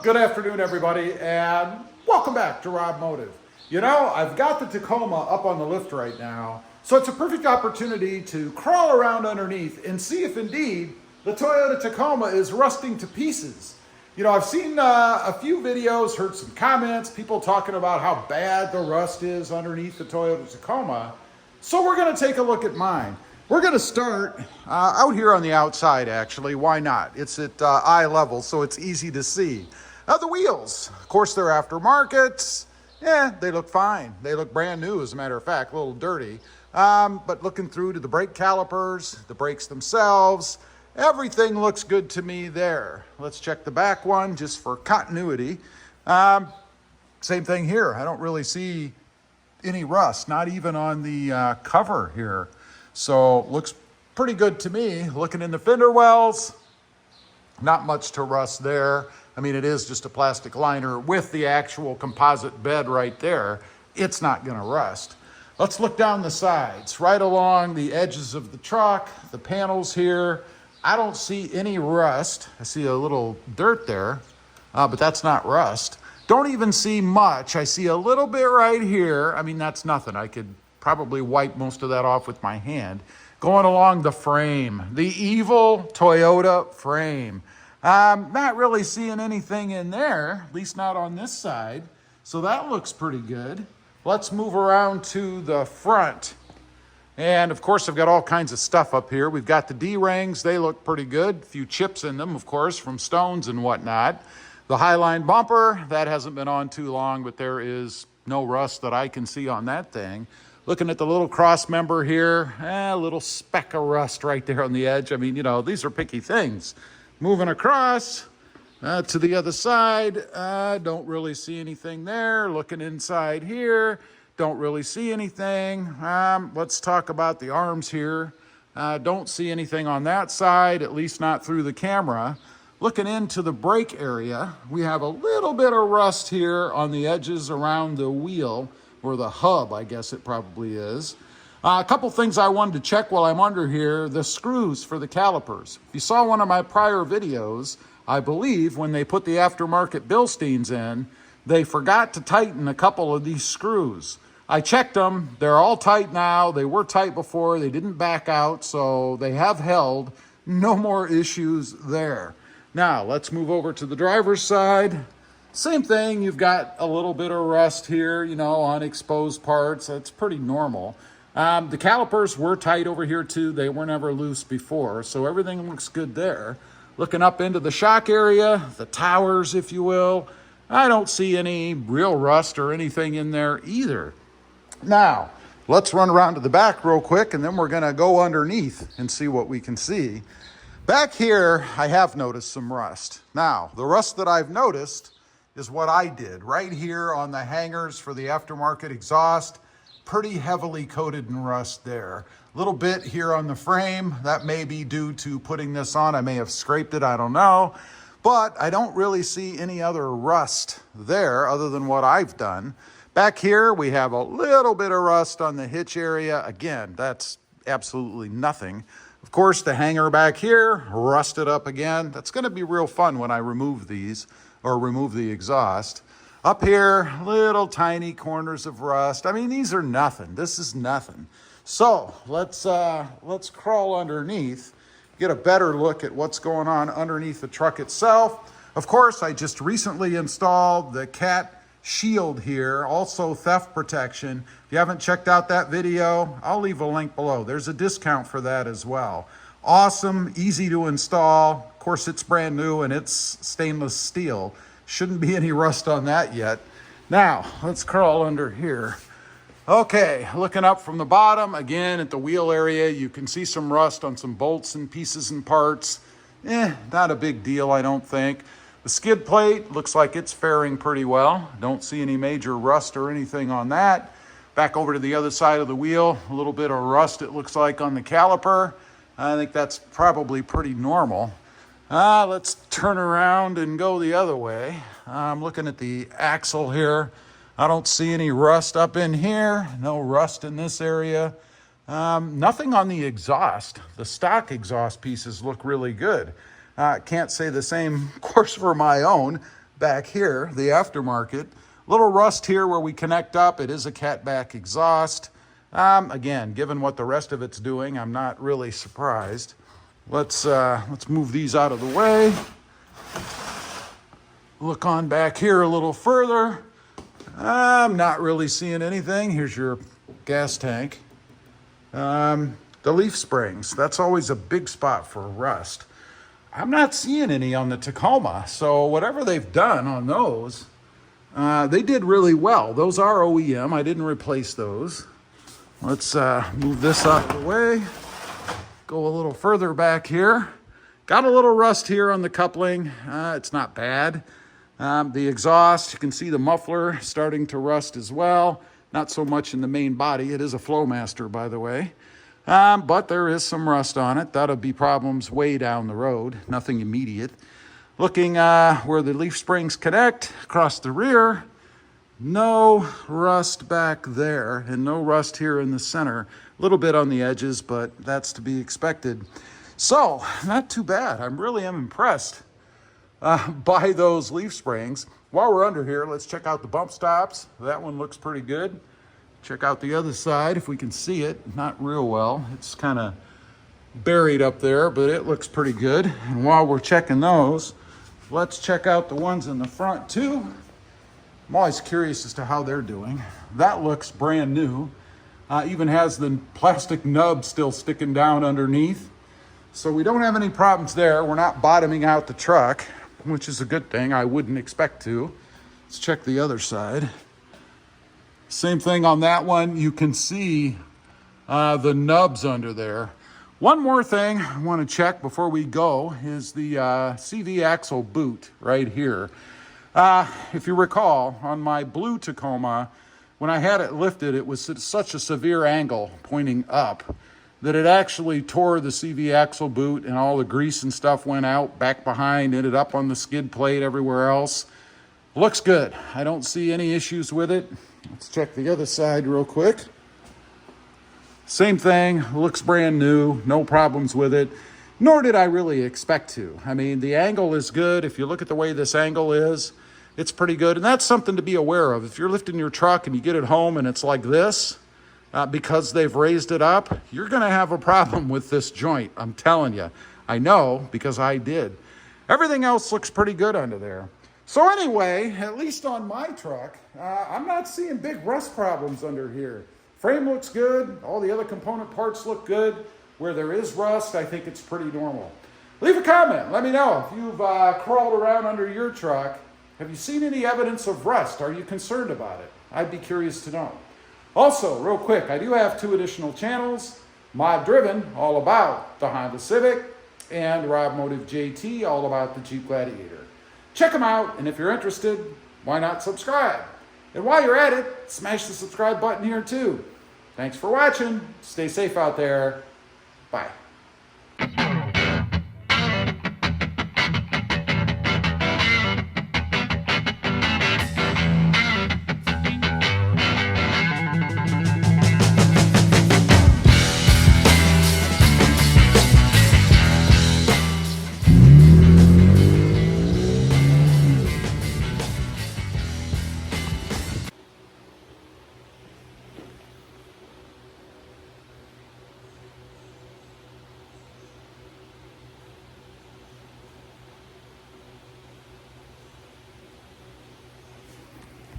Good afternoon, everybody, and welcome back to RobMotive. You know, I've got the Tacoma up on the lift right now, so it's a perfect opportunity to crawl around underneath and see if indeed the Toyota Tacoma is rusting to pieces. You know, I've seen a few videos, heard some comments, people talking about how bad the rust is underneath the Toyota Tacoma, so we're going to take a look at mine. We're going to start out here on the outside, actually. Why not? It's at eye level, so it's easy to see. The wheels, of course, they're aftermarket. Yeah, they look fine. They look brand new, as a matter of fact, a little dirty. But looking through to the brake calipers, the brakes themselves, everything looks good to me there. Let's check the back one just for continuity. Same thing here. I don't really see any rust, not even on the cover here. So looks pretty good to me. Looking in the fender wells, not much to rust there. I mean, it is just a plastic liner with the actual composite bed right there. It's not going to rust. Let's look down the sides, right along the edges of the truck, the panels here. I don't see any rust. I see a little dirt there, but that's not rust. Don't even see much. I see a little bit right here. I mean, that's nothing. I could probably wipe most of that off with my hand. Going along the frame, the evil Toyota frame. Not really seeing anything in there, at least not on this side. So that looks pretty good. Let's move around to the front. And of course, I've got all kinds of stuff up here. We've got the D-rings. They look pretty good. A few chips in them, of course, from stones and whatnot. The Highline bumper, that hasn't been on too long, but there is no rust that I can see on that thing. Looking at the little cross member here, a little speck of rust right there on the edge. I mean, you know, these are picky things. Moving across to the other side, don't really see anything there. Looking inside here, don't really see anything. Let's talk about the arms here. Don't see anything on that side, at least not through the camera. Looking into the brake area, we have a little bit of rust here on the edges around the wheel, or the hub, I guess it probably is. A couple things I wanted to check while I'm under here, the screws for the calipers. If you saw one of my prior videos, I believe when they put the aftermarket Bilsteins in, they forgot to tighten a couple of these screws. I checked them, they're all tight now. They were tight before, they didn't back out, so they have held. No more issues there. Now, let's move over to the driver's side. Same thing, you've got a little bit of rust here, you know, on exposed parts. That's pretty normal. The calipers were tight over here too. They were never loose before, so everything looks good there. Looking up into the shock area, the towers, if you will, I don't see any real rust or anything in there either. Now, let's run around to the back real quick, and then we're gonna go underneath and see what we can see. Back here, I have noticed some rust. Now, the rust that I've noticed is what I did right here on the hangers for the aftermarket exhaust. Pretty heavily coated in rust there. A little bit here on the frame. That may be due to putting this on. I may have scraped it, I don't know. But I don't really see any other rust there other than what I've done. Back here, we have a little bit of rust on the hitch area. Again, that's absolutely nothing. Of course, the hanger back here, rusted up again. That's gonna be real fun when I remove these or remove the exhaust. Up here, little tiny corners of rust. I mean, these are nothing. This is nothing. So let's crawl underneath, get a better look at what's going on underneath the truck itself. Of course, I just recently installed the cat shield here, also theft protection. If you haven't checked out that video, I'll leave a link below. There's a discount for that as well. Awesome, easy to install. Of course, it's brand new and it's stainless steel. Shouldn't be any rust on that yet. Now, let's crawl under here. Okay, looking up from the bottom, again at the wheel area, you can see some rust on some bolts and pieces and parts. Not a big deal, I don't think. The skid plate looks like it's faring pretty well. Don't see any major rust or anything on that. Back over to the other side of the wheel, a little bit of rust it looks like on the caliper. I think that's probably pretty normal. Let's turn around and go the other way. I'm looking at the axle here. I don't see any rust up in here. No rust in this area. Nothing on the exhaust. The stock exhaust pieces look really good. Can't say the same, of course, for my own, back here, the Aftermarket. Little rust here where we connect up. It is a catback exhaust. Again, given what the rest of it's doing, I'm not really surprised. Let's move these out of the way. Look on back here a little further. I'm not really seeing anything. Here's your gas tank. The leaf springs, that's always a big spot for rust. I'm not seeing any on the Tacoma, so whatever they've done on those, they did really well. Those are OEM. I didn't replace those. Let's move this out of the way. Go a little further back here. Got a little rust here on the coupling. It's not bad. The exhaust, you can see the muffler starting to rust as well. Not so much in the main body. It is a Flowmaster, by the way. But there is some rust on it. That'll be problems way down the road. Nothing immediate. Looking where the leaf springs connect across the rear. No rust back there and no rust here in the center. A little bit on the edges, but that's to be expected. So, not too bad. I really am impressed by those leaf springs. While we're under here, let's check out the bump stops. That one looks pretty good. Check out the other side if we can see it. Not real well. It's kind of buried up there, but it looks pretty good. And while we're checking those, let's check out the ones in the front too. I'm always curious as to how they're doing. That looks brand new. Even has the plastic nub still sticking down underneath. So we don't have any problems there. We're not bottoming out the truck, which is a good thing. I wouldn't expect to. Let's check the other side. Same thing on that one. You can see the nubs under there. One more thing I want to check before we go is the CV axle boot right here. If you recall, on my blue Tacoma, when I had it lifted, it was at such a severe angle pointing up that it actually tore the CV axle boot and all the grease and stuff went out back behind, ended up on the skid plate everywhere else. Looks good. I don't see any issues with it. Let's check the other side real quick. Same thing, looks brand new, no problems with it, nor did I really expect to. I mean, the angle is good. If you look at the way this angle is, it's pretty good. And that's something to be aware of. If you're lifting your truck and you get it home and it's like this, because they've raised it up, you're going to have a problem with this joint. I'm telling you. I know because I did. Everything else looks pretty good under there. So anyway, at least on my truck, I'm not seeing big rust problems under here. Frame looks good. All the other component parts look good. Where there is rust, I think it's pretty normal. Leave a comment. Let me know if you've crawled around under your truck. Have you seen any evidence of rust? Are you concerned about it? I'd be curious to know. Also, real quick, I do have 2 additional channels. Mod Driven, all about the Honda Civic, and RobMotive JT, all about the Jeep Gladiator. Check them out, and if you're interested, why not subscribe? And while you're at it, smash the subscribe button here too. Thanks for watching. Stay safe out there. Bye.